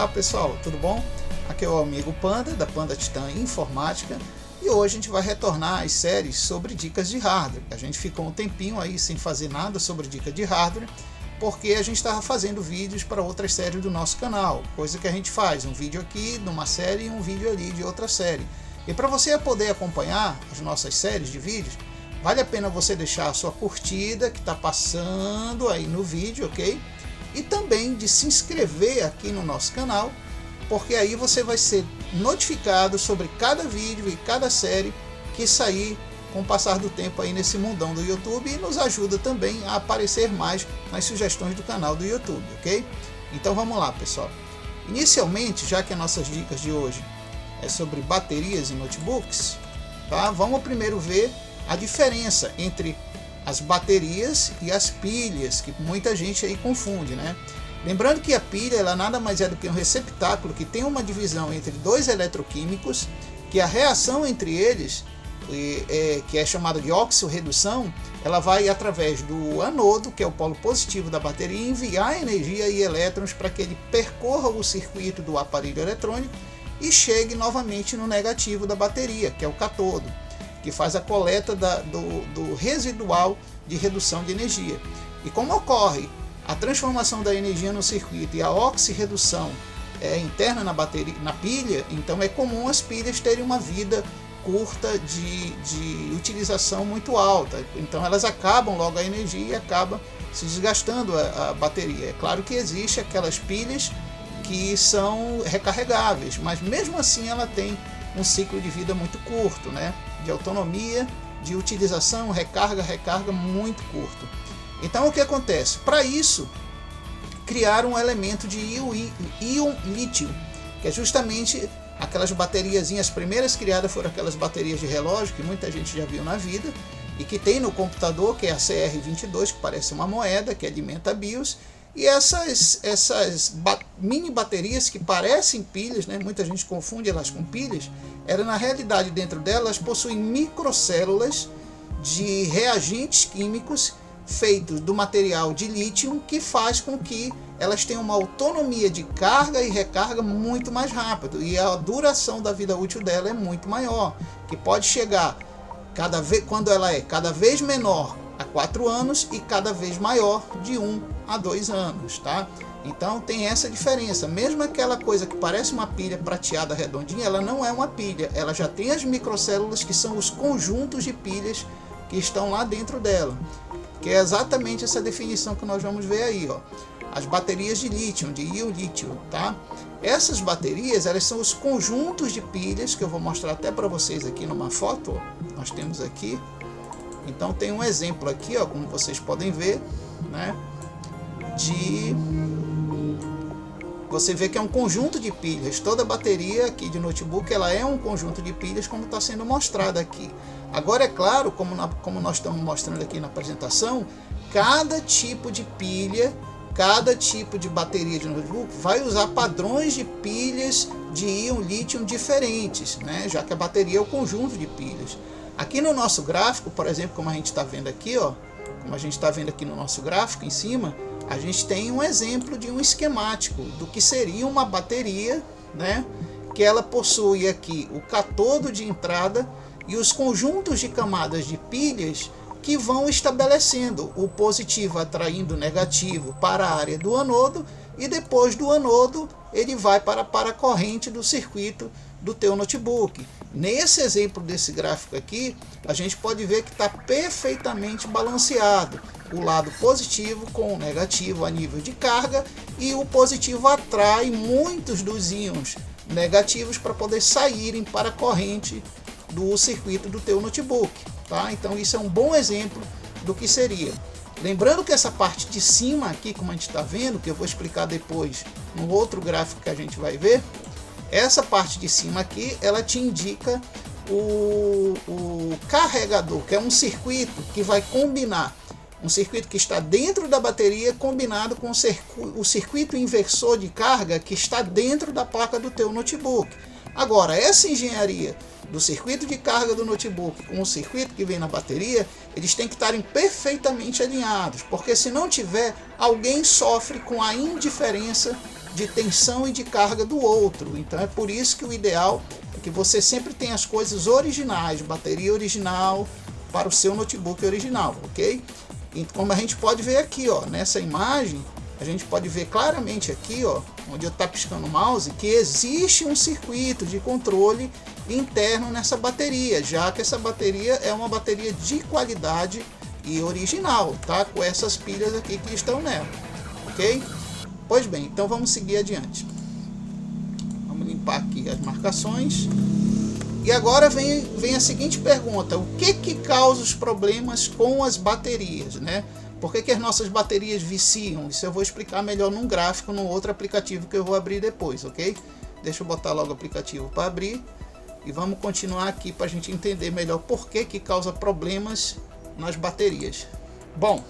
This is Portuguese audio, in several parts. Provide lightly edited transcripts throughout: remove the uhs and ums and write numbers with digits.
Olá pessoal, tudo bom? Aqui é o amigo Panda, da Panda Titã Informática, e hoje a gente vai retornar às séries sobre dicas de hardware. A gente ficou um tempinho aí sem fazer nada sobre dicas de hardware, porque a gente estava fazendo vídeos para outras séries do nosso canal, coisa que a gente faz, um vídeo aqui de uma série e um vídeo ali de outra série. E para você poder acompanhar as nossas séries de vídeos, vale a pena você deixar a sua curtida que está passando aí no vídeo, ok? E também de se inscrever aqui no nosso canal, porque aí você vai ser notificado sobre cada vídeo e cada série que sair com o passar do tempo aí nesse mundão do YouTube, e nos ajuda também a aparecer mais nas sugestões do canal do YouTube, ok? Então vamos lá, pessoal. Inicialmente, já que as nossas dicas de hoje é sobre baterias em notebooks, tá? Vamos primeiro ver a diferença entre as baterias e as pilhas, que muita gente aí confunde, né? Lembrando que a pilha, ela nada mais é do que um receptáculo que tem uma divisão entre dois eletroquímicos, que a reação entre eles, que é chamada de oxirredução, ela vai através do anodo, que é o polo positivo da bateria, enviar energia e elétrons para que ele percorra o circuito do aparelho eletrônico e chegue novamente no negativo da bateria, que é o catodo, que faz a coleta do residual de redução de energia. E como ocorre a transformação da energia no circuito e a oxirredução interna na bateria, na pilha, então é comum as pilhas terem uma vida curta de utilização muito alta. Então elas acabam logo a energia e acaba se desgastando a bateria. É claro que existe aquelas pilhas que são recarregáveis, mas mesmo assim ela tem um ciclo de vida muito curto, né? De autonomia, de utilização, recarga muito curto. Então o que acontece? Para isso, criaram um elemento de íon lítio, que é justamente aquelas bateriazinhas. As primeiras criadas foram aquelas baterias de relógio, que muita gente já viu na vida, e que tem no computador, que é a CR22, que parece uma moeda, que alimenta a BIOS. E essas mini baterias que parecem pilhas, né? Muita gente confunde elas com pilhas, na realidade dentro delas possuem microcélulas de reagentes químicos feitos do material de lítio, que faz com que elas tenham uma autonomia de carga e recarga muito mais rápido, e a duração da vida útil dela é muito maior, que pode chegar quando ela é cada vez menor a 4 anos e cada vez maior de 1 a 2 anos, tá? Então tem essa diferença. Mesmo aquela coisa que parece uma pilha prateada redondinha, ela não é uma pilha, ela já tem as microcélulas, que são os conjuntos de pilhas que estão lá dentro dela, que é exatamente essa definição que nós vamos ver aí, ó. As baterias de lítio, de íon lítio, tá? Essas baterias, elas são os conjuntos de pilhas, que eu vou mostrar até para vocês aqui numa foto, ó. Nós temos aqui. Então tem um exemplo aqui, ó, como vocês podem ver, né? Você vê que é um conjunto de pilhas. Toda bateria aqui de notebook, ela é um conjunto de pilhas, como está sendo mostrado aqui. Agora, é claro, como nós estamos mostrando aqui na apresentação, cada tipo de pilha, cada tipo de bateria de notebook vai usar padrões de pilhas de íon lítio diferentes, né? Já que a bateria é o conjunto de pilhas. Aqui no nosso gráfico, por exemplo, como a gente está vendo aqui, ó, como a gente está vendo aqui no nosso gráfico em cima, a gente tem um exemplo de um esquemático do que seria uma bateria, né? Que ela possui aqui o catodo de entrada e os conjuntos de camadas de pilhas que vão estabelecendo o positivo atraindo o negativo para a área do anodo, e depois do anodo ele vai para a corrente do circuito do teu notebook. Nesse exemplo desse gráfico aqui, a gente pode ver que está perfeitamente balanceado o lado positivo com o negativo a nível de carga, e o positivo atrai muitos dos íons negativos para poder saírem para a corrente do circuito do teu notebook, tá? Então isso é um bom exemplo do que seria. Lembrando que essa parte de cima aqui, como a gente está vendo, que eu vou explicar depois no outro gráfico que a gente vai ver, essa parte de cima aqui, ela te indica o carregador, que é um circuito que vai combinar, um circuito que está dentro da bateria combinado com o circuito inversor de carga que está dentro da placa do teu notebook. Agora, essa engenharia do circuito de carga do notebook com o circuito que vem na bateria, eles têm que estarem perfeitamente alinhados, porque se não tiver, alguém sofre com a indiferença de tensão e de carga do outro. Então é por isso que o ideal é que você sempre tenha as coisas originais, bateria original para o seu notebook original, ok? E como a gente pode ver aqui, ó, nessa imagem, a gente pode ver claramente aqui, ó, onde eu estou piscando o mouse, que existe um circuito de controle interno nessa bateria, já que essa bateria é uma bateria de qualidade e original, tá? Com essas pilhas aqui que estão nela, ok? Pois bem, então vamos seguir adiante. Vamos limpar aqui as marcações. E agora vem a seguinte pergunta: o que causa os problemas com as baterias, né? Por que as nossas baterias viciam? Isso eu vou explicar melhor num gráfico, num outro aplicativo que eu vou abrir depois, ok? Deixa eu botar logo o aplicativo para abrir. E vamos continuar aqui para a gente entender melhor por que causa problemas nas baterias. Bom,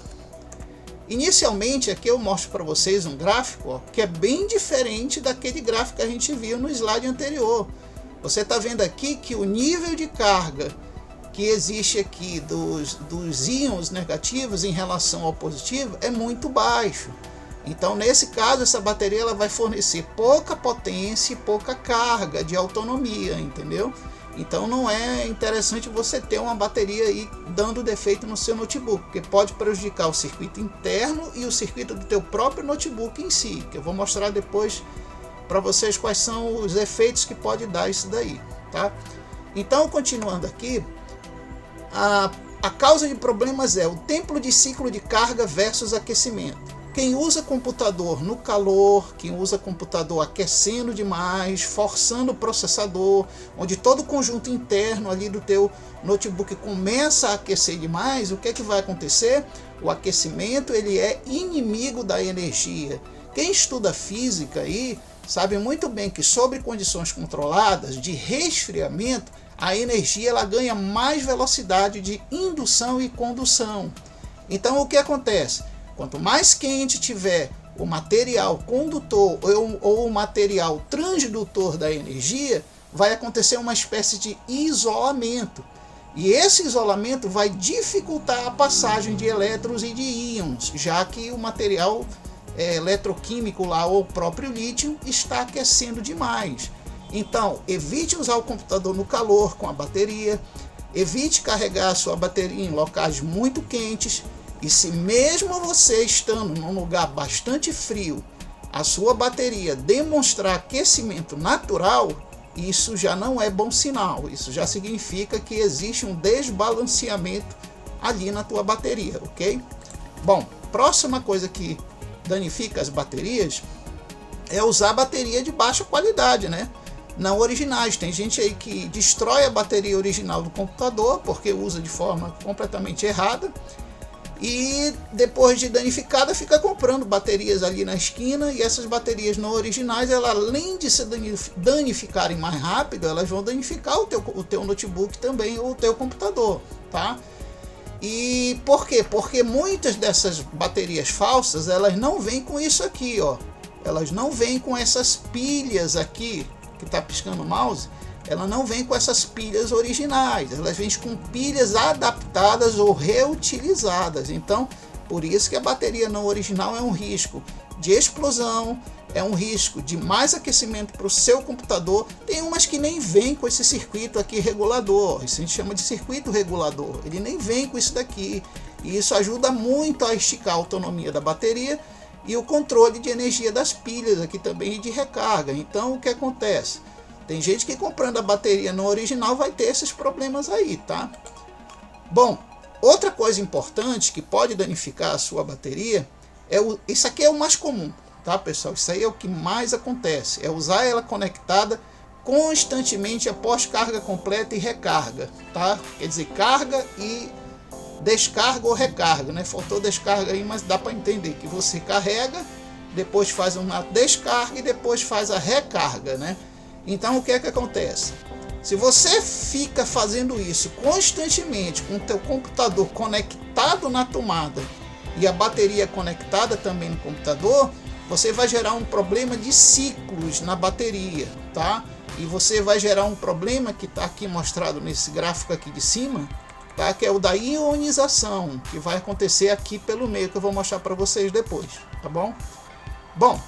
inicialmente aqui eu mostro para vocês um gráfico, ó, que é bem diferente daquele gráfico que a gente viu no slide anterior. Você está vendo aqui que o nível de carga que existe aqui dos íons negativos em relação ao positivo é muito baixo. Então, nesse caso, essa bateria ela vai fornecer pouca potência e pouca carga de autonomia, entendeu? Então, não é interessante você ter uma bateria aí dando defeito no seu notebook, porque pode prejudicar o circuito interno e o circuito do teu próprio notebook em si, que eu vou mostrar depois para vocês quais são os efeitos que pode dar isso daí, tá? Então, continuando aqui, a causa de problemas é o tempo de ciclo de carga versus aquecimento. Quem usa computador no calor, quem usa computador aquecendo demais, forçando o processador, onde todo o conjunto interno ali do teu notebook começa a aquecer demais, o que é que vai acontecer? O aquecimento ele é inimigo da energia. Quem estuda física aí sabe muito bem que sob condições controladas de resfriamento, a energia ela ganha mais velocidade de indução e condução. Então o que acontece? Quanto mais quente tiver o material condutor ou o material transdutor da energia, vai acontecer uma espécie de isolamento. E esse isolamento vai dificultar a passagem de elétrons e de íons, já que o material eletroquímico lá, ou o próprio lítio, está aquecendo demais. Então, evite usar o computador no calor com a bateria, evite carregar a sua bateria em locais muito quentes. E se mesmo você estando num lugar bastante frio, a sua bateria demonstrar aquecimento natural, isso já não é bom sinal. Isso já significa que existe um desbalanceamento ali na tua bateria, ok? Bom, próxima coisa que danifica as baterias é usar bateria de baixa qualidade, né? Não originais. Tem gente aí que destrói a bateria original do computador porque usa de forma completamente errada. E depois de danificada fica comprando baterias ali na esquina, e essas baterias não originais, elas, além de se danificarem mais rápido, elas vão danificar o teu notebook também, ou o teu computador, tá? E por quê? Porque muitas dessas baterias falsas, elas não vêm com isso aqui, ó. Elas não vêm com essas pilhas aqui, que tá piscando o mouse. Ela não vem com essas pilhas originais, elas vêm com pilhas adaptadas ou reutilizadas. Então, por isso que a bateria não original é um risco de explosão, é um risco de mais aquecimento para o seu computador. Tem umas que nem vem com esse circuito aqui regulador, isso a gente chama de circuito regulador, ele nem vem com isso daqui. E isso ajuda muito a esticar a autonomia da bateria e o controle de energia das pilhas aqui também e de recarga. Então, o que acontece? Tem gente que comprando a bateria no original vai ter esses problemas aí, tá? Bom, outra coisa importante que pode danificar a sua bateria isso aqui é o mais comum, tá, pessoal? Isso aí é o que mais acontece, é usar ela conectada constantemente após carga completa e recarga, tá? Quer dizer, carga e descarga ou recarga, né? Faltou descarga aí, mas dá para entender que você carrega, depois faz uma descarga e depois faz a recarga, né? Então o que é que acontece? Se você fica fazendo isso constantemente com o teu computador conectado na tomada e a bateria conectada também no computador, você vai gerar um problema de ciclos na bateria, tá? E você vai gerar um problema que está aqui mostrado nesse gráfico aqui de cima, tá? Que é o da ionização, que vai acontecer aqui pelo meio, que eu vou mostrar para vocês depois, tá bom? Bom,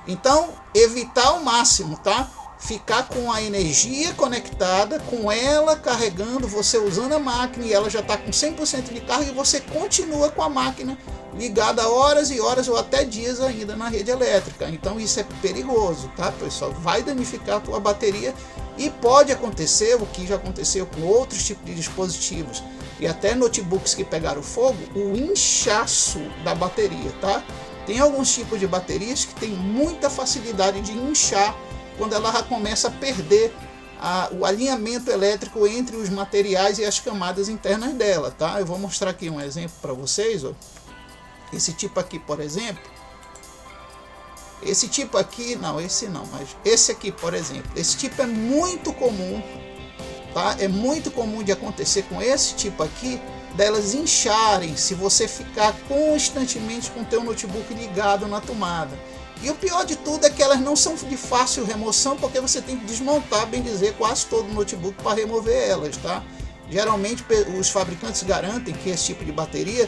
Então, evitar ao máximo, tá? Ficar com a energia conectada, com ela carregando, você usando a máquina e ela já está com 100% de carga e você continua com a máquina ligada horas e horas ou até dias ainda na rede elétrica. Então isso é perigoso, tá, pessoal? Vai danificar a tua bateria e pode acontecer o que já aconteceu com outros tipos de dispositivos e até notebooks que pegaram fogo, o inchaço da bateria, tá? Tem alguns tipos de baterias que tem muita facilidade de inchar quando ela já começa a perder o alinhamento elétrico entre os materiais e as camadas internas dela, tá? Eu vou mostrar aqui um exemplo para vocês, ó. Esse tipo aqui, por exemplo, esse tipo aqui, não, esse não, mas esse aqui, por exemplo, esse tipo é muito comum, tá? É muito comum de acontecer com esse tipo aqui, delas incharem se você ficar constantemente com o teu notebook ligado na tomada. E o pior de tudo é que elas não são de fácil remoção, porque você tem que desmontar, bem dizer, quase todo o notebook para remover elas, tá? Geralmente os fabricantes garantem que esse tipo de bateria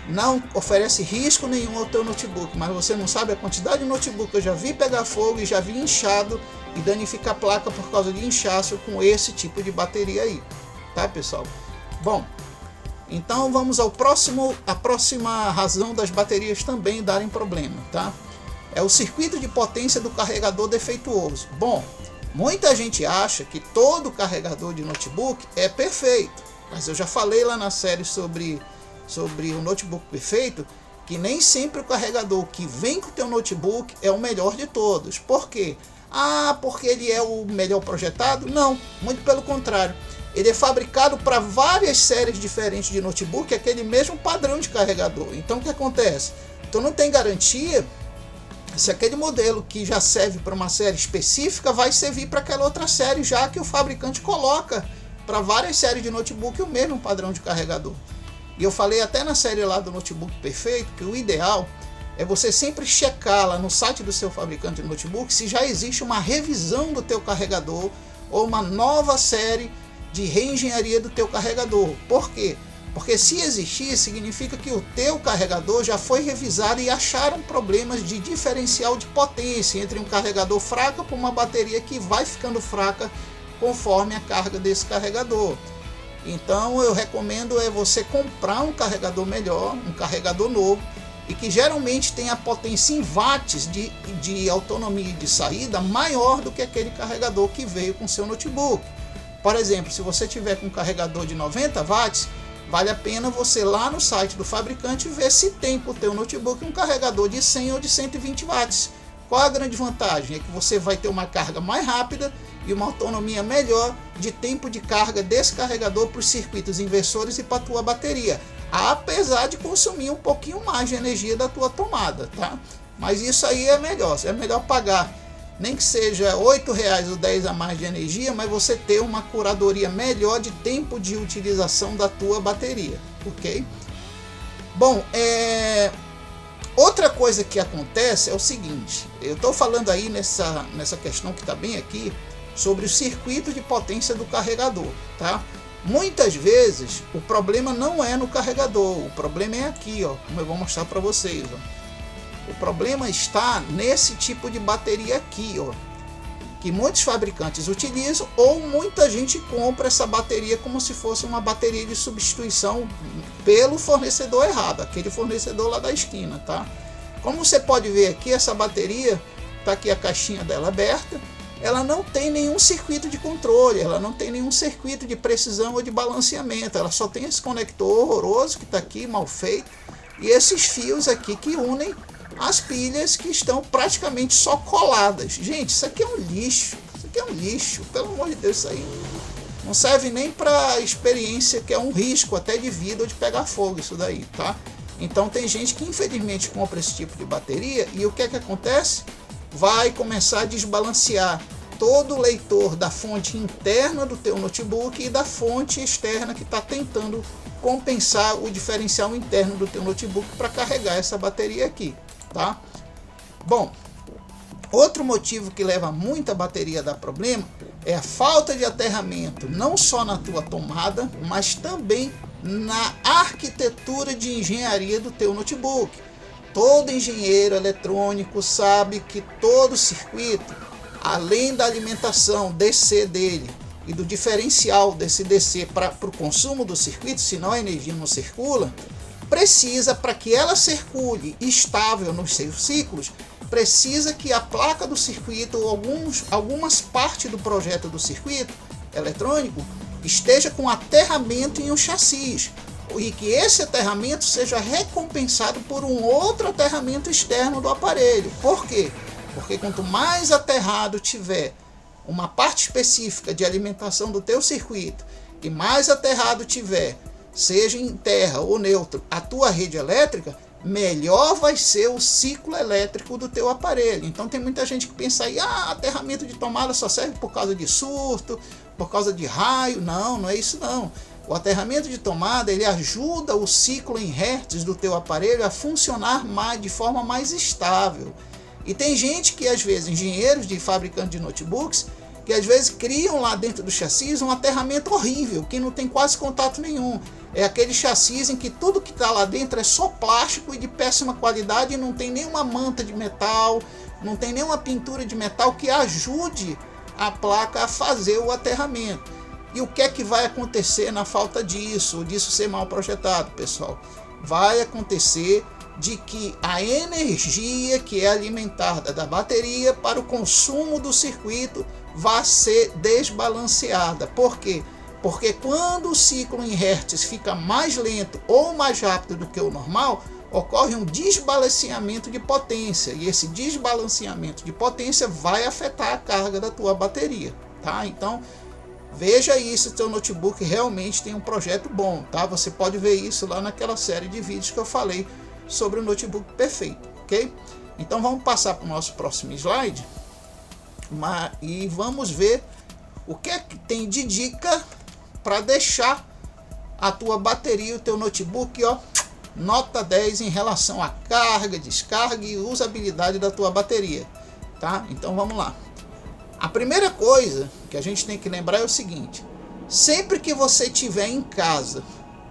não oferece risco nenhum ao teu notebook, mas você não sabe a quantidade de notebook que eu já vi pegar fogo e já vi inchado e danificar a placa por causa de inchaço com esse tipo de bateria aí, tá, pessoal? Bom, então vamos a próxima razão das baterias também darem problema, tá? É o circuito de potência do carregador defeituoso. Bom, muita gente acha que todo carregador de notebook é perfeito, mas eu já falei lá na série sobre o notebook perfeito, que nem sempre o carregador que vem com o teu notebook é o melhor de todos. Por quê? Porque ele é o melhor projetado? Não, muito pelo contrário. Ele é fabricado para várias séries diferentes de notebook, aquele mesmo padrão de carregador. Então o que acontece? Tu não tem garantia se aquele modelo que já serve para uma série específica vai servir para aquela outra série, já que o fabricante coloca para várias séries de notebook o mesmo padrão de carregador. E eu falei até na série lá do notebook perfeito que o ideal é você sempre checar lá no site do seu fabricante de notebook se já existe uma revisão do teu carregador ou uma nova série de reengenharia do teu carregador. Por quê? Porque se existir, significa que o teu carregador já foi revisado e acharam problemas de diferencial de potência entre um carregador fraco para uma bateria que vai ficando fraca conforme a carga desse carregador. Então eu recomendo você comprar um carregador melhor, um carregador novo, e que geralmente tem a potência em watts de autonomia de saída maior do que aquele carregador que veio com seu notebook. Por exemplo, se você tiver com um carregador de 90 watts, vale a pena você lá no site do fabricante ver se tem para o teu notebook um carregador de 100 ou de 120 watts. Qual a grande vantagem? É que você vai ter uma carga mais rápida e uma autonomia melhor de tempo de carga desse carregador para os circuitos inversores e para a tua bateria, apesar de consumir um pouquinho mais de energia da tua tomada, tá? Mas isso aí é melhor pagar, nem que seja R$8 ou 10 a mais de energia, mas você ter uma curadoria melhor de tempo de utilização da tua bateria, ok? Bom, outra coisa que acontece é o seguinte, eu estou falando aí nessa questão que está bem aqui, sobre o circuito de potência do carregador, tá? Muitas vezes o problema não é no carregador, o problema é aqui, ó, como eu vou mostrar para vocês, ó. O problema está nesse tipo de bateria aqui, ó, que muitos fabricantes utilizam ou muita gente compra essa bateria como se fosse uma bateria de substituição pelo fornecedor errado, aquele fornecedor lá da esquina, tá? Como você pode ver aqui, essa bateria, tá aqui a caixinha dela aberta, ela não tem nenhum circuito de controle, ela não tem nenhum circuito de precisão ou de balanceamento, ela só tem esse conector horroroso que está aqui, mal feito, e esses fios aqui que unem as pilhas que estão praticamente só coladas. Gente, isso aqui é um lixo, pelo amor de Deus, isso aí não serve nem para experiência, que é um risco até de vida ou de pegar fogo isso daí, tá? Então tem gente que infelizmente compra esse tipo de bateria e o que é que acontece? Vai começar a desbalancear todo o leitor da fonte interna do teu notebook e da fonte externa que está tentando compensar o diferencial interno do teu notebook para carregar essa bateria aqui, tá? Bom, outro motivo que leva muita bateria a dar problema é a falta de aterramento, não só na tua tomada, mas também na arquitetura de engenharia do teu notebook. Todo engenheiro eletrônico sabe que todo circuito, além da alimentação DC dele e do diferencial desse DC para o consumo do circuito, senão a energia não circula, precisa, para que ela circule estável nos seus ciclos, precisa que a placa do circuito ou algumas partes do projeto do circuito eletrônico esteja com aterramento em um chassi, e que esse aterramento seja recompensado por um outro aterramento externo do aparelho. Por quê? Porque quanto mais aterrado tiver uma parte específica de alimentação do teu circuito, e mais aterrado tiver, seja em terra ou neutro, a tua rede elétrica, melhor vai ser o ciclo elétrico do teu aparelho. Então tem muita gente que pensa aí, aterramento de tomada só serve por causa de surto, por causa de raio. Não é isso não. O aterramento de tomada, ele ajuda o ciclo em hertz do teu aparelho a funcionar de forma mais estável. E tem gente que às vezes, engenheiros de fabricantes de notebooks, que às vezes criam lá dentro do chassi um aterramento horrível, que não tem quase contato nenhum. É aquele chassi em que tudo que está lá dentro é só plástico e de péssima qualidade, e não tem nenhuma manta de metal, não tem nenhuma pintura de metal que ajude a placa a fazer o aterramento. E o que é que vai acontecer na falta disso, ou disso ser mal projetado, pessoal? Vai acontecer de que a energia que é alimentada da bateria para o consumo do circuito vai ser desbalanceada. Por quê? Porque quando o ciclo em hertz fica mais lento ou mais rápido do que o normal, ocorre um desbalanceamento de potência, e esse desbalanceamento de potência vai afetar a carga da tua bateria, tá? Então, veja aí se o teu notebook realmente tem um projeto bom, tá? Você pode ver isso lá naquela série de vídeos que eu falei sobre o notebook perfeito, ok? Então vamos passar para o nosso próximo slide e vamos ver o que é que tem de dica para deixar a tua bateria, o teu notebook, nota 10 em relação à carga, descarga e usabilidade da tua bateria, tá? Então vamos lá. A primeira coisa que a gente tem que lembrar é o seguinte: sempre que você estiver em casa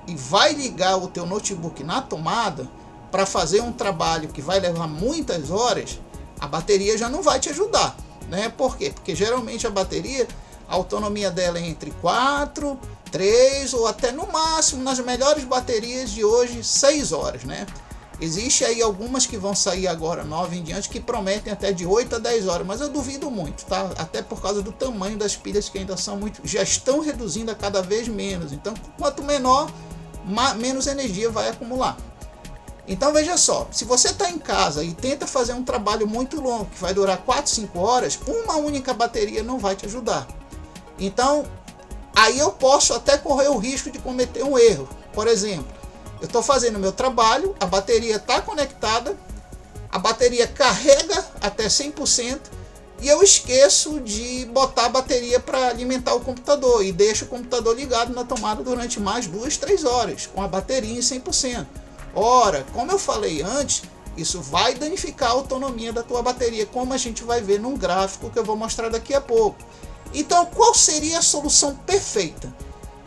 e vai ligar o teu notebook na tomada para fazer um trabalho que vai levar muitas horas, a bateria já não vai te ajudar, né? Por quê? Porque geralmente a bateria, a autonomia dela é entre 4, 3 ou até no máximo, nas melhores baterias de hoje, 6 horas, né? Existe aí algumas que vão sair agora, 9 em diante, que prometem até de 8 a 10 horas, mas eu duvido muito, tá? Até por causa do tamanho das pilhas, que ainda já estão reduzindo a cada vez menos. Então, quanto menor, menos energia vai acumular. Então veja só, se você está em casa e tenta fazer um trabalho muito longo, que vai durar 4, 5 horas, uma única bateria não vai te ajudar. Então, aí eu posso até correr o risco de cometer um erro. Por exemplo, eu estou fazendo meu trabalho, a bateria está conectada, a bateria carrega até 100% e eu esqueço de botar a bateria para alimentar o computador e deixo o computador ligado na tomada durante mais 2, 3 horas, com a bateria em 100%. Ora, como eu falei antes, isso vai danificar a autonomia da tua bateria, como a gente vai ver num gráfico que eu vou mostrar daqui a pouco. Então, qual seria a solução perfeita?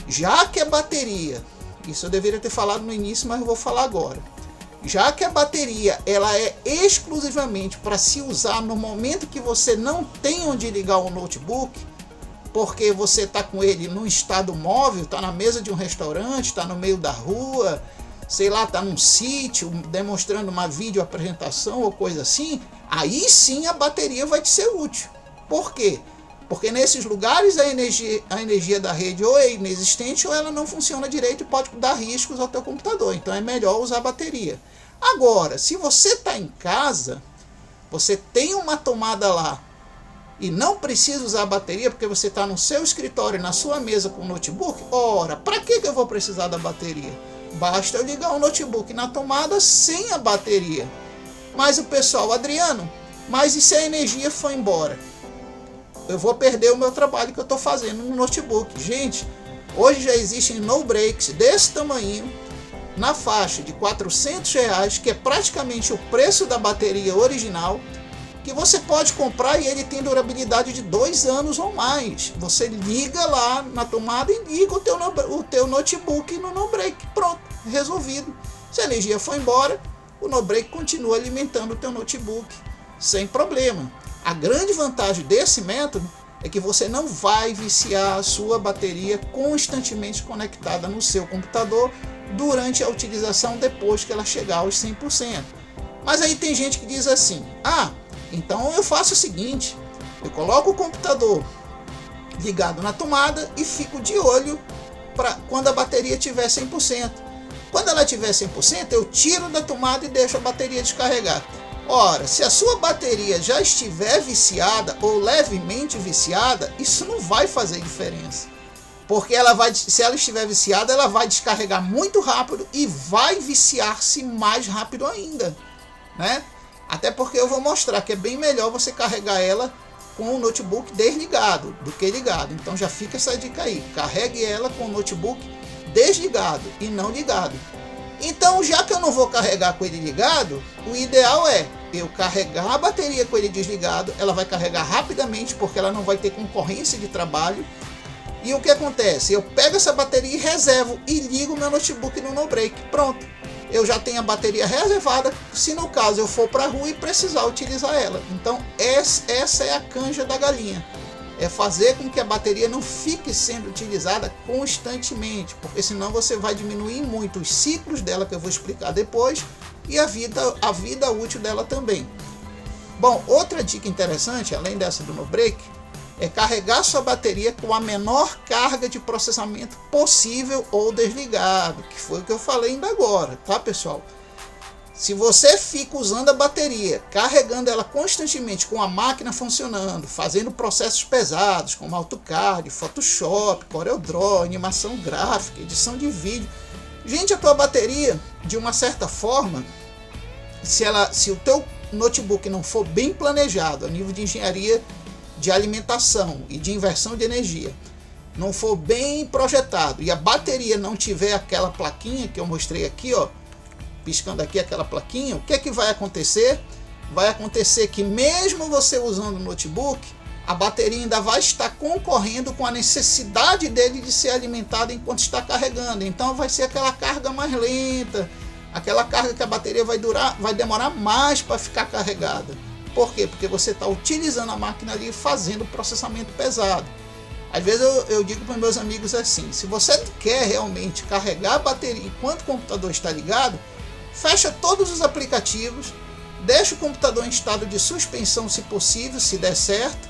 Já que a bateria, isso eu deveria ter falado no início, mas eu vou falar agora. Já que a bateria ela é exclusivamente para se usar no momento que você não tem onde ligar o notebook, porque você está com ele num estado móvel, está na mesa de um restaurante, está no meio da rua, sei lá, está num sítio demonstrando uma videoapresentação ou coisa assim, aí sim a bateria vai te ser útil. Por quê? Porque nesses lugares a energia da rede ou é inexistente ou ela não funciona direito e pode dar riscos ao teu computador. Então é melhor usar a bateria. Agora, se você está em casa, você tem uma tomada lá e não precisa usar a bateria porque você está no seu escritório, na sua mesa com o notebook, ora, para que eu vou precisar da bateria? Basta eu ligar o notebook na tomada sem a bateria. Mas o pessoal, Adriano, mas e se a energia for embora? Eu vou perder o meu trabalho que eu estou fazendo no notebook. Gente, hoje já existem no breaks desse tamanho, na faixa de R$400, que é praticamente o preço da bateria original, que você pode comprar e ele tem durabilidade de 2 anos ou mais. Você liga lá na tomada e liga o teu notebook no no break. Pronto, resolvido. Se a energia for embora, o no-break continua alimentando o teu notebook sem problema. A grande vantagem desse método é que você não vai viciar a sua bateria constantemente conectada no seu computador durante a utilização depois que ela chegar aos 100%. Mas aí tem gente que diz assim, então eu faço o seguinte, eu coloco o computador ligado na tomada e fico de olho para quando a bateria tiver 100%. Quando ela tiver 100%, eu tiro da tomada e deixo a bateria descarregar. Ora, se a sua bateria já estiver viciada ou levemente viciada, isso não vai fazer diferença. Porque se ela estiver viciada, ela vai descarregar muito rápido e vai viciar-se mais rápido ainda, né? Até porque eu vou mostrar que é bem melhor você carregar ela com o notebook desligado do que ligado. Então já fica essa dica aí. Carregue ela com o notebook desligado e não ligado. Então, já que eu não vou carregar com ele ligado, o ideal é eu carregar a bateria com ele desligado. Ela vai carregar rapidamente porque ela não vai ter concorrência de trabalho. E o que acontece? Eu pego essa bateria e reservo e ligo meu notebook no no-break. Pronto. Eu já tenho a bateria reservada se no caso eu for para a rua e precisar utilizar ela. Então essa é a canja da galinha. É fazer com que a bateria não fique sendo utilizada constantemente, porque senão você vai diminuir muito os ciclos dela, que eu vou explicar depois, e a vida útil dela também. Bom, outra dica interessante, além dessa do no-break, é carregar sua bateria com a menor carga de processamento possível ou desligado, que foi o que eu falei ainda agora, tá, pessoal? Se você fica usando a bateria, carregando ela constantemente com a máquina funcionando, fazendo processos pesados como AutoCAD, Photoshop, CorelDRAW, animação gráfica, edição de vídeo, gente, a tua bateria, de uma certa forma, se o teu notebook não for bem planejado a nível de engenharia de alimentação e de inversão de energia, não for bem projetado e a bateria não tiver aquela plaquinha que eu mostrei aqui, ó, piscando aqui aquela plaquinha, o que é que vai acontecer? Vai acontecer que mesmo você usando o notebook, a bateria ainda vai estar concorrendo com a necessidade dele de ser alimentado enquanto está carregando. Então vai ser aquela carga mais lenta, aquela carga que a bateria vai demorar mais para ficar carregada. Por quê? Porque você está utilizando a máquina ali fazendo processamento pesado. Às vezes eu digo para meus amigos assim, se você quer realmente carregar a bateria enquanto o computador está ligado, fecha todos os aplicativos, deixa o computador em estado de suspensão se possível, se der certo,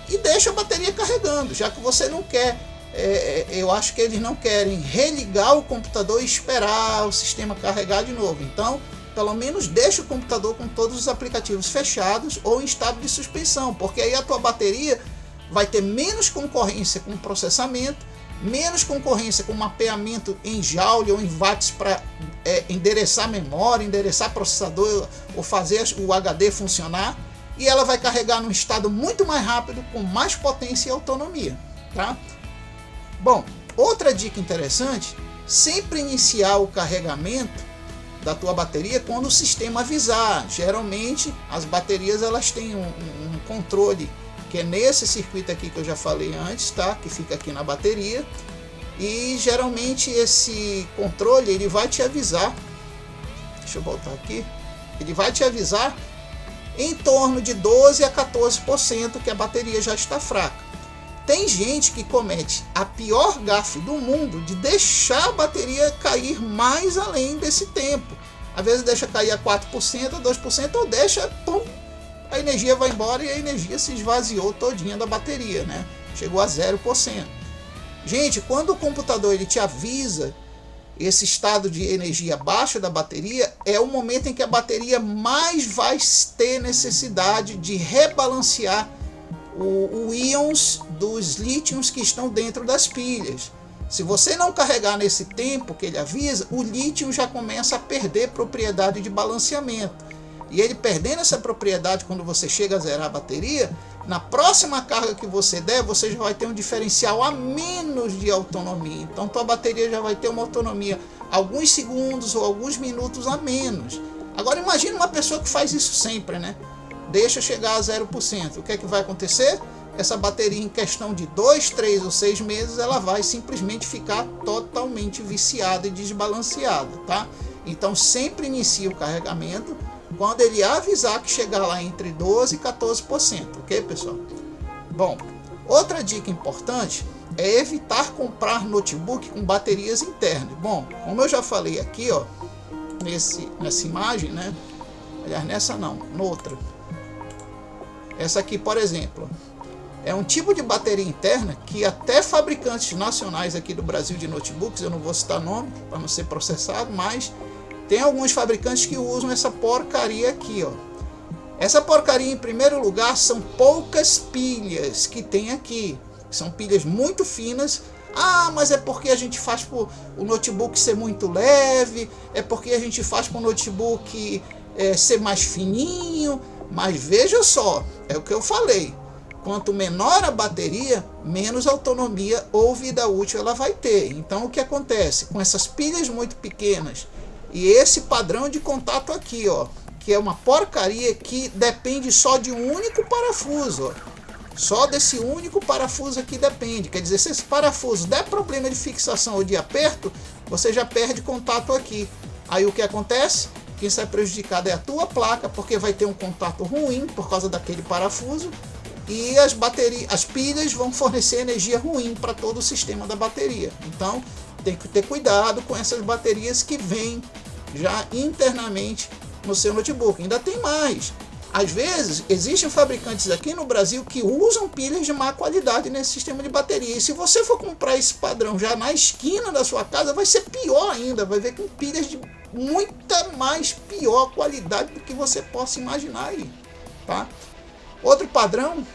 e deixa a bateria carregando, já que você não quer, eu acho que eles não querem religar o computador e esperar o sistema carregar de novo. Então, pelo menos deixa o computador com todos os aplicativos fechados ou em estado de suspensão, porque aí a tua bateria vai ter menos concorrência com o processamento, menos concorrência com mapeamento em Joule ou em watts para endereçar memória, endereçar processador ou fazer o HD funcionar, e ela vai carregar num estado muito mais rápido, com mais potência e autonomia, tá? Bom, outra dica interessante, sempre iniciar o carregamento da tua bateria quando o sistema avisar. Geralmente as baterias elas têm um controle que é nesse circuito aqui que eu já falei antes, tá? Que fica aqui na bateria, e geralmente esse controle ele vai te avisar, deixa eu voltar aqui, ele vai te avisar em torno de 12 a 14% que a bateria já está fraca. Tem gente que comete a pior gafe do mundo de deixar a bateria cair mais além desse tempo. Às vezes deixa cair a 4%, a 2%, ou deixa, pum, a energia vai embora e a energia se esvaziou todinha da bateria, né? Chegou a 0%. Gente, quando o computador ele te avisa esse estado de energia baixa da bateria, é o momento em que a bateria mais vai ter necessidade de rebalancear o íons dos lítios que estão dentro das pilhas. Se você não carregar nesse tempo que ele avisa, o lítio já começa a perder propriedade de balanceamento. E ele perdendo essa propriedade, quando você chega a zerar a bateria, na próxima carga que você der, você já vai ter um diferencial a menos de autonomia. Então tua bateria já vai ter uma autonomia alguns segundos ou alguns minutos a menos. Agora imagine uma pessoa que faz isso sempre, né? Deixa chegar a 0%. O que é que vai acontecer? Essa bateria, em questão de 2, 3 ou 6 meses, ela vai simplesmente ficar totalmente viciada e desbalanceada, tá? Então sempre inicie o carregamento quando ele avisar que chegar lá entre 12% e 14%, ok, pessoal? Bom, outra dica importante é evitar comprar notebook com baterias internas. Bom, como eu já falei aqui, ó, nessa imagem, né? Aliás, nessa não, noutra. Essa aqui, por exemplo, é um tipo de bateria interna que até fabricantes nacionais aqui do Brasil de notebooks, eu não vou citar nome para não ser processado, mas tem alguns fabricantes que usam essa porcaria aqui, ó. Essa porcaria, em primeiro lugar, são poucas pilhas que tem aqui. São pilhas muito finas. Ah, mas é porque a gente faz para o notebook ser muito leve, é porque a gente faz para o notebook ser mais fininho. Mas veja só, é o que eu falei. Quanto menor a bateria, menos autonomia ou vida útil ela vai ter. Então o que acontece? Com essas pilhas muito pequenas e esse padrão de contato aqui, ó, que é uma porcaria que depende só de um único parafuso, ó. Só desse único parafuso aqui depende. Quer dizer, se esse parafuso der problema de fixação ou de aperto, você já perde contato aqui. Aí o que acontece? Quem sai prejudicado é a tua placa, porque vai ter um contato ruim por causa daquele parafuso. E as pilhas vão fornecer energia ruim para todo o sistema da bateria. Então tem que ter cuidado com essas baterias que vêm já internamente no seu notebook. Ainda tem mais. Às vezes, existem fabricantes aqui no Brasil que usam pilhas de má qualidade nesse sistema de bateria. E se você for comprar esse padrão já na esquina da sua casa, vai ser pior ainda. Vai ver com pilhas de muita mais pior qualidade do que você possa imaginar aí, tá? Outro padrão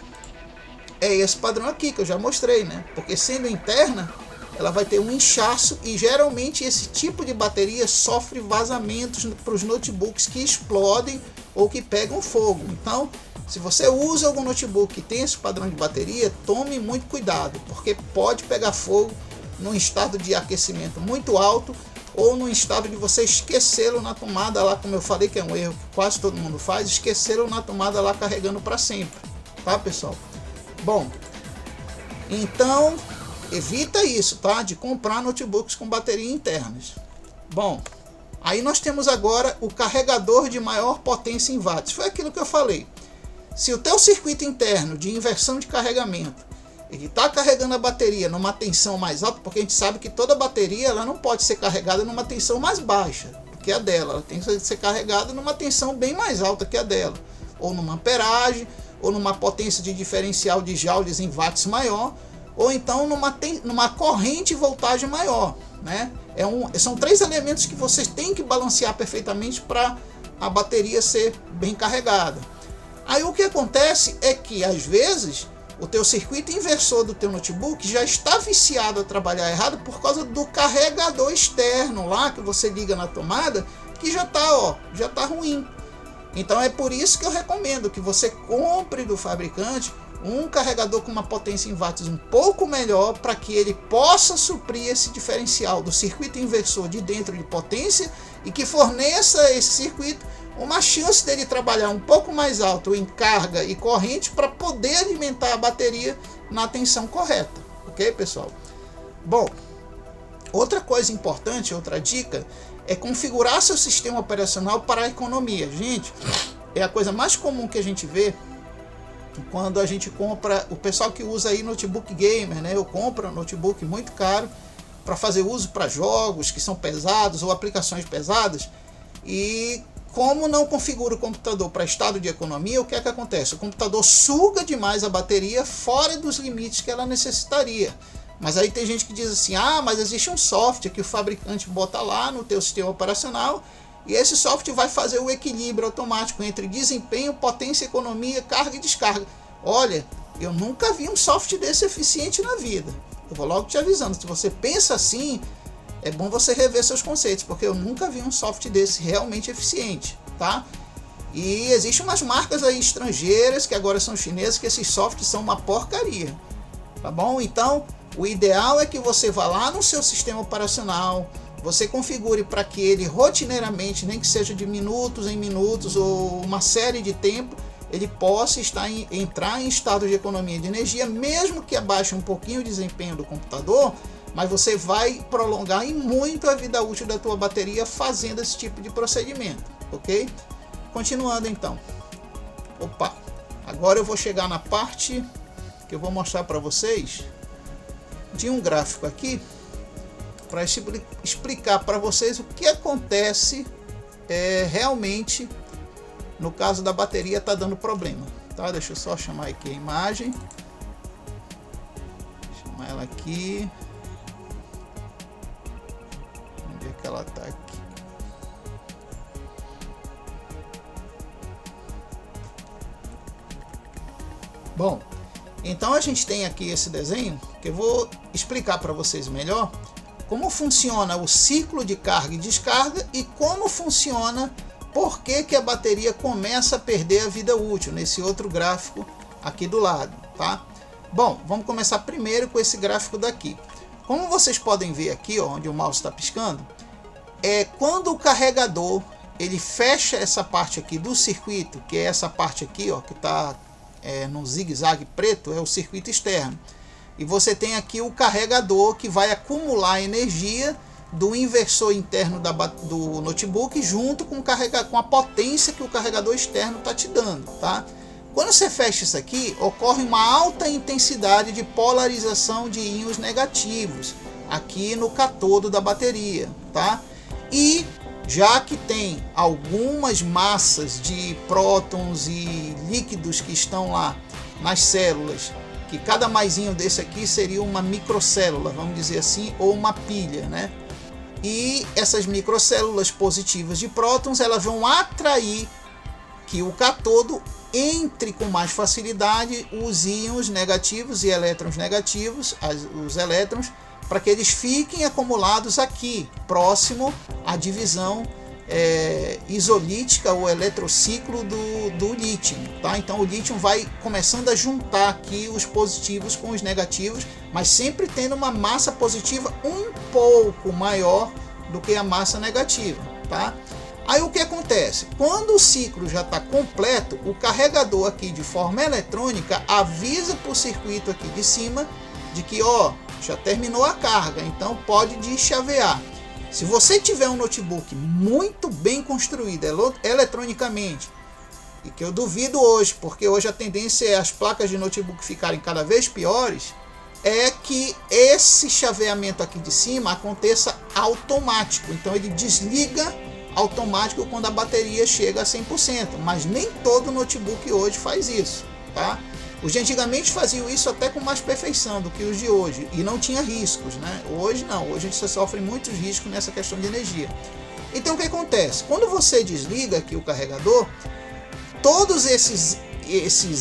é esse padrão aqui que eu já mostrei, né? Porque sendo interna, ela vai ter um inchaço e geralmente esse tipo de bateria sofre vazamentos para os notebooks que explodem ou que pegam fogo. Então, se você usa algum notebook que tem esse padrão de bateria, tome muito cuidado, porque pode pegar fogo num estado de aquecimento muito alto ou num estado de você esquecê-lo na tomada lá, como eu falei que é um erro que quase todo mundo faz, esquecê-lo na tomada lá carregando para sempre, tá, pessoal? Bom, então evita isso, tá? De comprar notebooks com bateria internas. Bom, aí nós temos agora o carregador de maior potência em watts. Foi aquilo que eu falei. Se o teu circuito interno de inversão de carregamento ele está carregando a bateria numa tensão mais alta, porque a gente sabe que toda bateria ela não pode ser carregada numa tensão mais baixa do que a dela. Ela tem que ser carregada numa tensão bem mais alta que a dela, ou numa amperagem, ou numa potência de diferencial de joules em watts maior, ou então numa corrente e voltagem maior, né? São três elementos que vocês têm que balancear perfeitamente para a bateria ser bem carregada. Aí o que acontece é que às vezes o teu circuito inversor do teu notebook já está viciado a trabalhar errado por causa do carregador externo lá que você liga na tomada, que já está ruim. Então é por isso que eu recomendo que você compre do fabricante um carregador com uma potência em watts um pouco melhor, para que ele possa suprir esse diferencial do circuito inversor de dentro de potência e que forneça a esse circuito uma chance dele trabalhar um pouco mais alto em carga e corrente para poder alimentar a bateria na tensão correta, ok, pessoal? Bom, outra coisa importante, outra dica, é configurar seu sistema operacional para a economia. Gente, é a coisa mais comum que a gente vê quando a gente compra, o pessoal que usa aí notebook gamer, né? Eu compro um notebook muito caro para fazer uso para jogos que são pesados ou aplicações pesadas, e como não configura o computador para estado de economia, o que é que acontece? O computador suga demais a bateria fora dos limites que ela necessitaria. Mas aí tem gente que diz assim, mas existe um software que o fabricante bota lá no teu sistema operacional e esse software vai fazer o equilíbrio automático entre desempenho, potência, economia, carga e descarga. Olha, eu nunca vi um software desse eficiente na vida. Eu vou logo te avisando, se você pensa assim, é bom você rever seus conceitos, porque eu nunca vi um software desse realmente eficiente, tá? E existem umas marcas aí estrangeiras, que agora são chinesas, que esses softwares são uma porcaria, tá bom? Então, o ideal é que você vá lá no seu sistema operacional, você configure para que ele rotineiramente, nem que seja de minutos em minutos ou uma série de tempo, ele possa entrar em estado de economia de energia, mesmo que abaixe um pouquinho o desempenho do computador, mas você vai prolongar em muito a vida útil da tua bateria fazendo esse tipo de procedimento, ok? Continuando então. Opa, agora eu vou chegar na parte que eu vou mostrar para vocês de um gráfico aqui para explicar para vocês o que acontece realmente no caso da bateria tá dando problema, tá? Deixa eu só chamar aqui a imagem, chamar ela aqui, onde é que ela tá aqui? Bom, então a gente tem aqui esse desenho que eu vou explicar para vocês melhor como funciona o ciclo de carga e descarga e como funciona, por que a bateria começa a perder a vida útil, nesse outro gráfico aqui do lado, tá? Bom, vamos começar primeiro com esse gráfico daqui. Como vocês podem ver aqui, ó, onde o mouse está piscando, quando o carregador ele fecha essa parte aqui do circuito, que é essa parte aqui, ó, que está no zigue-zague preto, é o circuito externo. E você tem aqui o carregador que vai acumular energia do inversor interno do notebook junto com a potência que o carregador externo está te dando, tá? Quando você fecha isso aqui, ocorre uma alta intensidade de polarização de íons negativos aqui no catodo da bateria, tá? E já que tem algumas massas de prótons e líquidos que estão lá nas células, que cada maisinho desse aqui seria uma microcélula, vamos dizer assim, ou uma pilha, né? E essas microcélulas positivas de prótons, elas vão atrair que o catodo entre com mais facilidade os íons negativos e elétrons negativos, os elétrons, para que eles fiquem acumulados aqui, próximo à divisão isolítica ou eletrociclo do lítio, tá? Então o lítio vai começando a juntar aqui os positivos com os negativos, mas sempre tendo uma massa positiva um pouco maior do que a massa negativa, tá? Aí o que acontece? Quando o ciclo já está completo, o carregador aqui de forma eletrônica avisa para o circuito aqui de cima de que, ó, já terminou a carga, então pode deschavear. Se você tiver um notebook muito bem construído eletronicamente, e que eu duvido hoje, porque hoje a tendência é as placas de notebook ficarem cada vez piores, é que esse chaveamento aqui de cima aconteça automático. Então ele desliga automático quando a bateria chega a 100%, mas nem todo notebook hoje faz isso, tá? Os de antigamente faziam isso até com mais perfeição do que os de hoje e não tinha riscos, né? Hoje não, hoje você sofre muitos riscos nessa questão de energia. Então o que acontece? Quando você desliga aqui o carregador, todos esses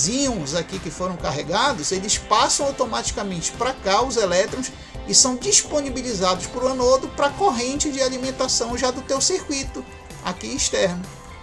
íons aqui que foram carregados, eles passam automaticamente para cá, os elétrons, e são disponibilizados para o anodo para a corrente de alimentação já do teu circuito aqui externo,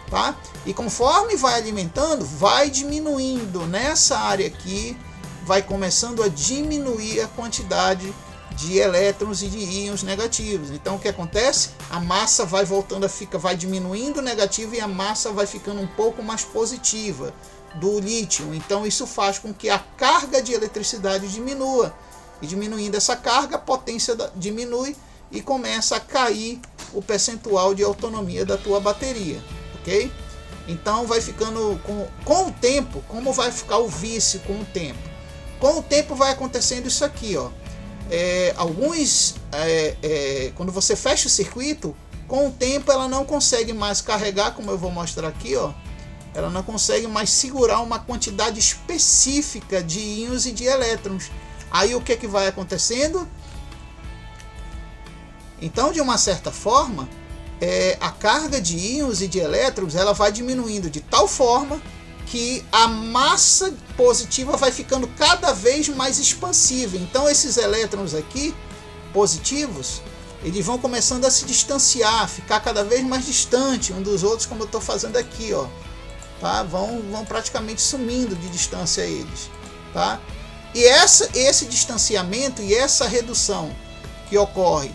tá? E conforme vai alimentando, vai diminuindo nessa área aqui, vai começando a diminuir a quantidade de elétrons e de íons negativos. Então o que acontece? A massa vai voltando vai diminuindo negativo e a massa vai ficando um pouco mais positiva do lítio. Então isso faz com que a carga de eletricidade diminua. E diminuindo essa carga, a potência diminui e começa a cair o percentual de autonomia da tua bateria, ok? Então vai ficando, com o tempo, como vai ficar o vício com o tempo? Com o tempo vai acontecendo isso aqui, ó. Quando você fecha o circuito, com o tempo ela não consegue mais carregar, como eu vou mostrar aqui, ó. Ela não consegue mais segurar uma quantidade específica de íons e de elétrons. Aí o que vai acontecendo? Então, de uma certa forma, a carga de íons e de elétrons ela vai diminuindo de tal forma que a massa positiva vai ficando cada vez mais expansiva. Então esses elétrons aqui, positivos, eles vão começando a se distanciar, ficar cada vez mais distante um dos outros, como eu estou fazendo aqui, ó. Tá? Vão praticamente sumindo de distância eles, tá? E esse distanciamento e essa redução que ocorre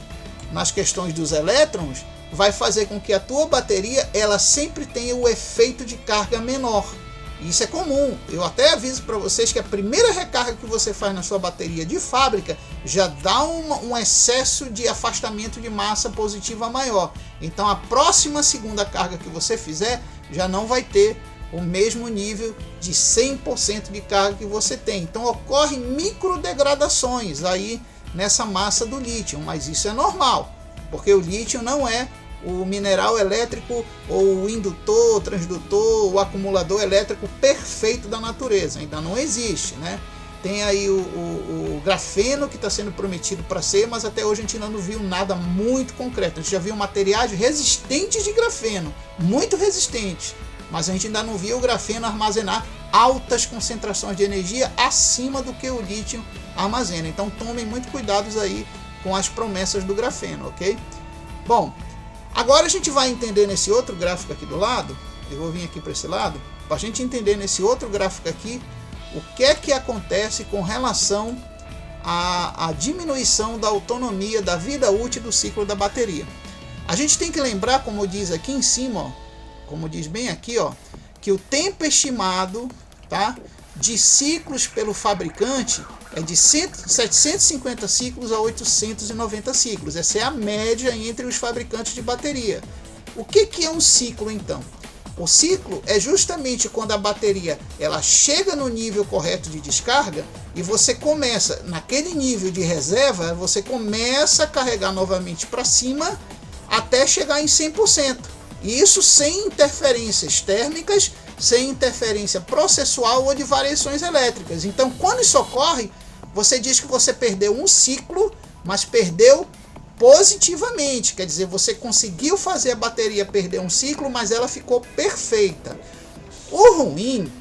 nas questões dos elétrons vai fazer com que a tua bateria ela sempre tenha o efeito de carga menor, Isso é comum. Eu até aviso para vocês que a primeira recarga que você faz na sua bateria de fábrica já dá um excesso de afastamento de massa positiva maior. Então a próxima segunda carga que você fizer já não vai ter o mesmo nível de 100% de carga que você tem. Então ocorrem microdegradações aí nessa massa do lítio, mas isso é normal, porque o lítio não é o mineral elétrico ou o indutor, o transdutor, o acumulador elétrico perfeito da natureza, ainda não existe, né? Tem aí o grafeno que está sendo prometido para ser, mas até hoje a gente ainda não viu nada muito concreto. A gente já viu materiais resistentes de grafeno, muito resistentes, mas a gente ainda não viu o grafeno armazenar altas concentrações de energia acima do que o lítio armazena. Então tomem muito cuidados aí com as promessas do grafeno, ok? Bom, agora a gente vai entender nesse outro gráfico aqui do lado, eu vou vir aqui para esse lado, para a gente entender nesse outro gráfico aqui, o que é que acontece com relação à diminuição da autonomia, da vida útil do ciclo da bateria. A gente tem que lembrar, como diz aqui em cima, ó, como diz bem aqui, ó, que o tempo estimado, tá, de ciclos pelo fabricante é de 750 ciclos a 890 ciclos. Essa é a média entre os fabricantes de bateria. O que é um ciclo, então? O ciclo é justamente quando a bateria ela chega no nível correto de descarga e você começa, naquele nível de reserva, você começa a carregar novamente para cima até chegar em 100%. E isso sem interferências térmicas, sem interferência processual ou de variações elétricas. Então, quando isso ocorre, você diz que você perdeu um ciclo, mas perdeu positivamente, quer dizer, você conseguiu fazer a bateria perder um ciclo, mas ela ficou perfeita. O ruim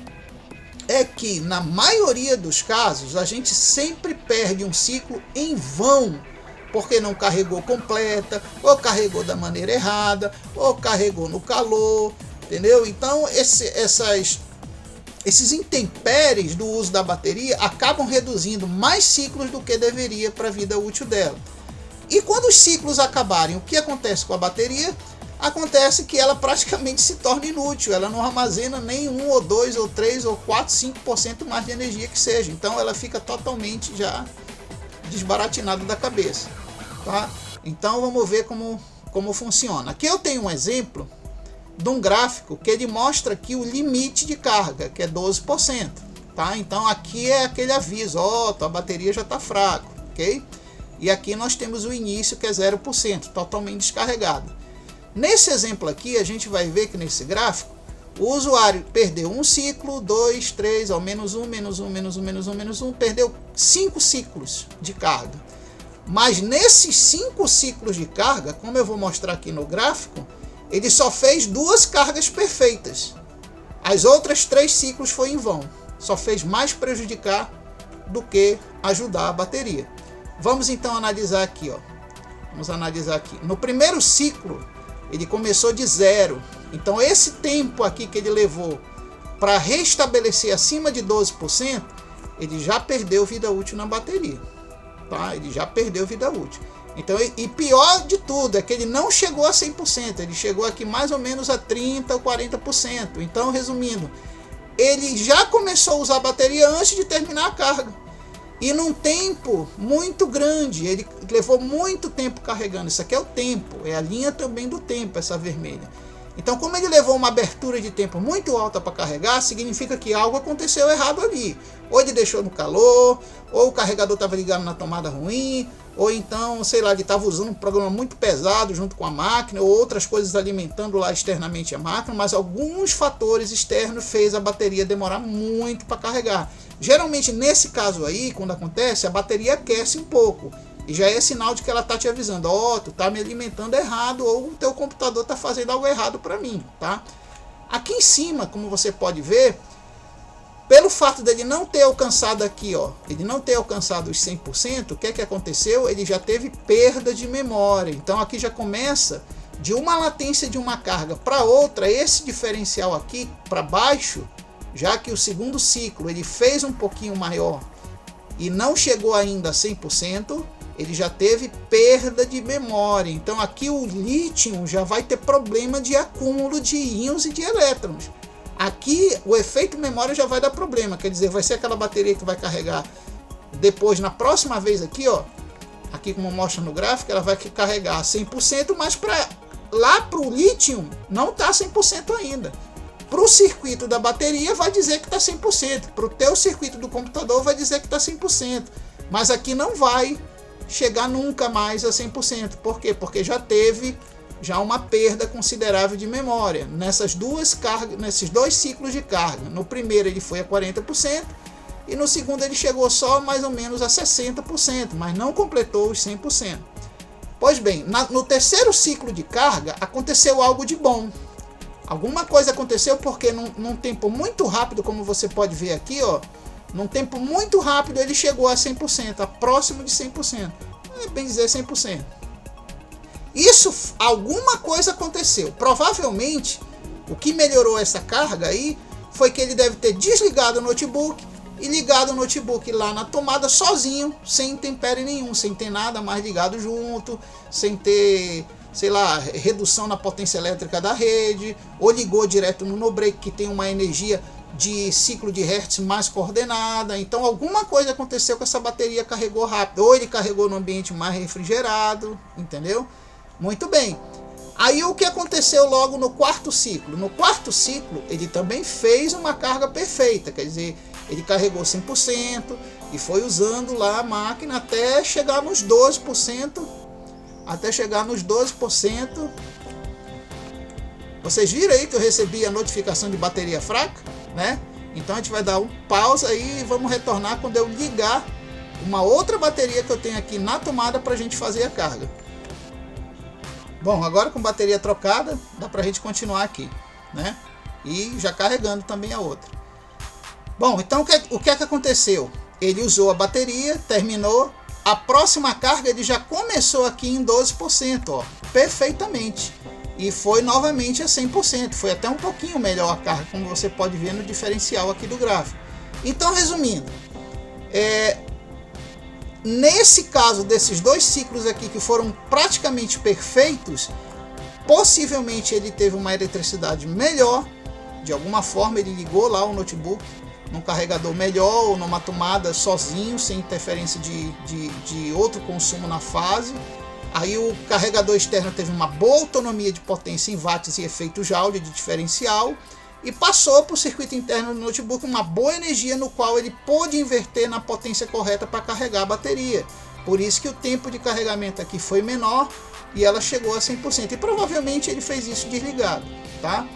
é que, na maioria dos casos, a gente sempre perde um ciclo em vão, porque não carregou completa, ou carregou da maneira errada, ou carregou no calor, entendeu? Então, esses intempéries do uso da bateria acabam reduzindo mais ciclos do que deveria para a vida útil dela. E quando os ciclos acabarem, o que acontece com a bateria? Acontece que ela praticamente se torna inútil, ela não armazena nem 1 ou 2 ou 3 ou 4, 5% mais de energia que seja. Então ela fica totalmente já desbaratinada da cabeça, tá? Então vamos ver como funciona. Aqui eu tenho um exemplo de um gráfico que ele mostra aqui o limite de carga, que é 12%, tá? Então aqui é aquele aviso, ó, tua bateria já está fraca, ok? E aqui nós temos o início, que é 0%, totalmente descarregado. Nesse exemplo aqui, a gente vai ver que nesse gráfico, o usuário perdeu um ciclo, 2, 3, ao menos 1, menos 1, menos 1, menos 1, menos 1, perdeu 5 ciclos de carga. Mas nesses 5 ciclos de carga, como eu vou mostrar aqui no gráfico, ele só fez 2 cargas perfeitas. As outras 3 ciclos foi em vão. Só fez mais prejudicar do que ajudar a bateria. Vamos então analisar aqui, ó. Vamos analisar aqui. No primeiro ciclo, ele começou de 0. Então esse tempo aqui que ele levou para restabelecer acima de 12%, ele já perdeu vida útil na bateria, tá? Ele já perdeu vida útil. Então, e pior de tudo é que ele não chegou a 100%, ele chegou aqui mais ou menos a 30% ou 40%. Então, resumindo, ele já começou a usar a bateria antes de terminar a carga. E num tempo muito grande, ele levou muito tempo carregando. Isso aqui é o tempo, é a linha também do tempo, essa vermelha. Então, como ele levou uma abertura de tempo muito alta para carregar, significa que algo aconteceu errado ali. Ou ele deixou no calor, ou o carregador estava ligado na tomada ruim, ou então, sei lá, ele estava usando um programa muito pesado junto com a máquina, ou outras coisas alimentando lá externamente a máquina, mas alguns fatores externos fez a bateria demorar muito para carregar. Geralmente, nesse caso aí, quando acontece, a bateria aquece um pouco. E já é sinal de que ela está te avisando, ó, tu tá me alimentando errado, ou o teu computador está fazendo algo errado para mim, tá? Aqui em cima, como você pode ver, pelo fato dele não ter alcançado aqui, ó, ele não ter alcançado os 100%, o que é que aconteceu? Ele já teve perda de memória. Então aqui já começa de uma latência de uma carga para outra, esse diferencial aqui para baixo, já que o segundo ciclo ele fez um pouquinho maior e não chegou ainda a 100%, ele já teve perda de memória. Então aqui o lítio já vai ter problema de acúmulo de íons e de elétrons. Aqui o efeito memória já vai dar problema, quer dizer, vai ser aquela bateria que vai carregar depois, na próxima vez aqui, ó, aqui como mostra no gráfico, ela vai carregar 100%, mas lá para o lítio não está 100% ainda. Para o circuito da bateria vai dizer que está 100%, para o teu circuito do computador vai dizer que está 100%, mas aqui não vai chegar nunca mais a 100%. Por quê? Porque já teve uma perda considerável de memória nesses dois ciclos de carga. No primeiro ele foi a 40% e no segundo ele chegou só mais ou menos a 60%, mas não completou os 100%. Pois bem, no terceiro ciclo de carga aconteceu algo de bom. Alguma coisa aconteceu porque num tempo muito rápido, como você pode ver aqui, ó, num tempo muito rápido ele chegou a 100%, a próximo de 100%. É bem dizer 100%. Alguma coisa aconteceu. Provavelmente, o que melhorou essa carga aí foi que ele deve ter desligado o notebook e ligado o notebook lá na tomada sozinho, sem intempérie nenhum, sem ter nada mais ligado junto, sem ter, sei lá, redução na potência elétrica da rede, ou ligou direto no no-break, que tem uma energia de ciclo de Hertz mais coordenada. Então alguma coisa aconteceu com essa bateria, carregou rápido, ou ele carregou no ambiente mais refrigerado, entendeu? Muito bem. Aí o que aconteceu logo no quarto ciclo? No quarto ciclo ele também fez uma carga perfeita, quer dizer, ele carregou 100% e foi usando lá a máquina até chegar nos 12%. Vocês viram aí que eu recebi a notificação de bateria fraca, né? Então a gente vai dar um pausa aí e vamos retornar quando eu ligar uma outra bateria que eu tenho aqui na tomada para a gente fazer a carga. Bom, agora com bateria trocada, dá para a gente continuar aqui, né? E já carregando também a outra. Bom, então o que é que aconteceu? Ele usou a bateria, terminou. A próxima carga ele já começou aqui em 12%, ó, perfeitamente. E foi novamente a 100%. Foi até um pouquinho melhor a carga, como você pode ver no diferencial aqui do gráfico. Então, resumindo, nesse caso desses dois ciclos aqui que foram praticamente perfeitos, possivelmente ele teve uma eletricidade melhor. De alguma forma ele ligou lá o notebook num carregador melhor ou numa tomada sozinho, sem interferência de outro consumo na fase. Aí o carregador externo teve uma boa autonomia de potência em watts e efeito Joule de diferencial, e passou para o circuito interno do notebook uma boa energia, no qual ele pôde inverter na potência correta para carregar a bateria. Por isso que o tempo de carregamento aqui foi menor e ela chegou a 100%. E provavelmente ele fez isso desligado, tá?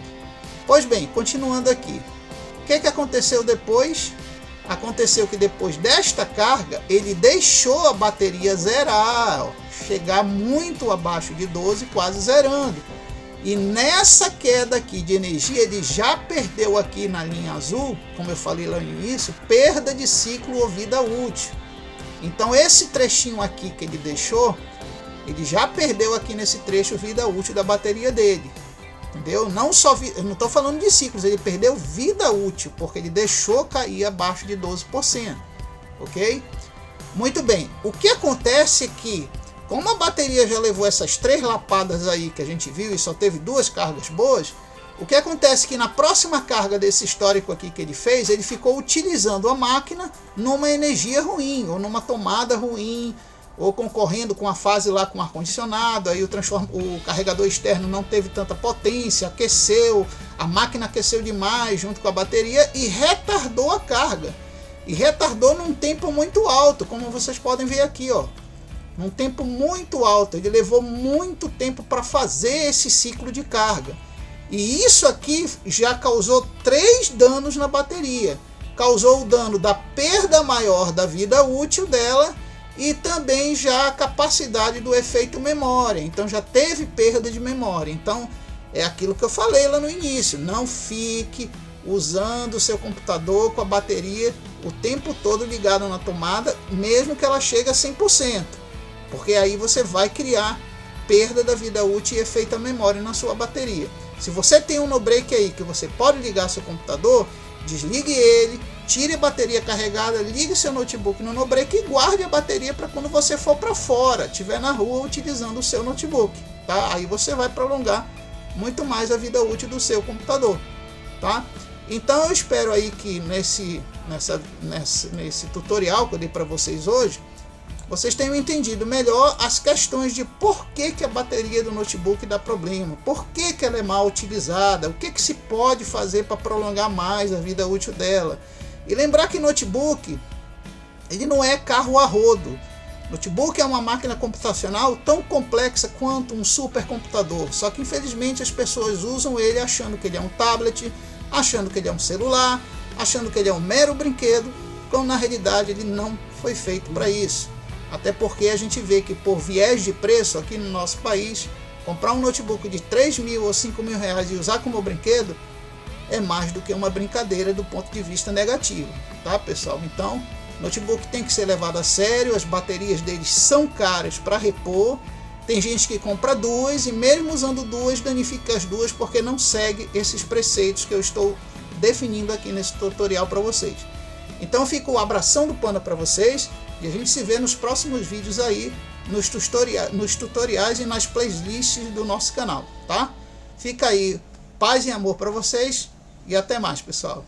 Pois bem, continuando aqui. O que aconteceu depois? Aconteceu que depois desta carga, ele deixou a bateria zerar, ó, chegar muito abaixo de 12, quase zerando. E nessa queda aqui de energia, ele já perdeu aqui na linha azul, como eu falei lá no início, perda de ciclo ou vida útil. Então esse trechinho aqui que ele deixou, ele já perdeu aqui nesse trecho vida útil da bateria dele. Entendeu? Não só eu não estou falando de ciclos, ele perdeu vida útil, porque ele deixou cair abaixo de 12%. Ok? Muito bem. O que acontece é que, como a bateria já levou essas 3 lapadas aí que a gente viu e só teve 2 cargas boas, o que acontece é que na próxima carga desse histórico aqui que ele fez, ele ficou utilizando a máquina numa energia ruim, ou numa tomada ruim, ou concorrendo com a fase lá com ar-condicionado. Aí o carregador externo não teve tanta potência, aqueceu, a máquina aqueceu demais junto com a bateria e retardou a carga. E retardou num tempo muito alto, como vocês podem ver aqui, ó. Num tempo muito alto, ele levou muito tempo para fazer esse ciclo de carga. E isso aqui já causou 3 danos na bateria. Causou o dano da perda maior da vida útil dela e também já a capacidade do efeito memória. Então já teve perda de memória. Então é aquilo que eu falei lá no início. Não fique usando o seu computador com a bateria o tempo todo ligada na tomada, mesmo que ela chegue a 100%. Porque aí você vai criar perda da vida útil e efeito memória na sua bateria. Se você tem um no-break aí que você pode ligar seu computador, desligue ele, tire a bateria carregada, ligue seu notebook no no-break e guarde a bateria para quando você for para fora, estiver na rua utilizando o seu notebook, tá? Aí você vai prolongar muito mais a vida útil do seu computador, tá? Então eu espero aí que nesse tutorial que eu dei para vocês hoje, vocês tenham entendido melhor as questões de por que a bateria do notebook dá problema, por que ela é mal utilizada, o que se pode fazer para prolongar mais a vida útil dela. E lembrar que notebook, ele não é carro a rodo. Notebook é uma máquina computacional tão complexa quanto um supercomputador, só que infelizmente as pessoas usam ele achando que ele é um tablet, achando que ele é um celular, achando que ele é um mero brinquedo, quando na realidade ele não foi feito para isso. Até porque a gente vê que por viés de preço aqui no nosso país, comprar um notebook de 3 mil ou 5 mil reais e usar como brinquedo é mais do que uma brincadeira do ponto de vista negativo, tá pessoal? Então, notebook tem que ser levado a sério, as baterias deles são caras para repor, tem gente que compra duas e mesmo usando duas danifica as duas porque não segue esses preceitos que eu estou definindo aqui nesse tutorial para vocês. Então fica o abração do Panda para vocês e a gente se vê nos próximos vídeos aí, nos tutoriais e nas playlists do nosso canal, tá? Fica aí, paz e amor para vocês e até mais, pessoal.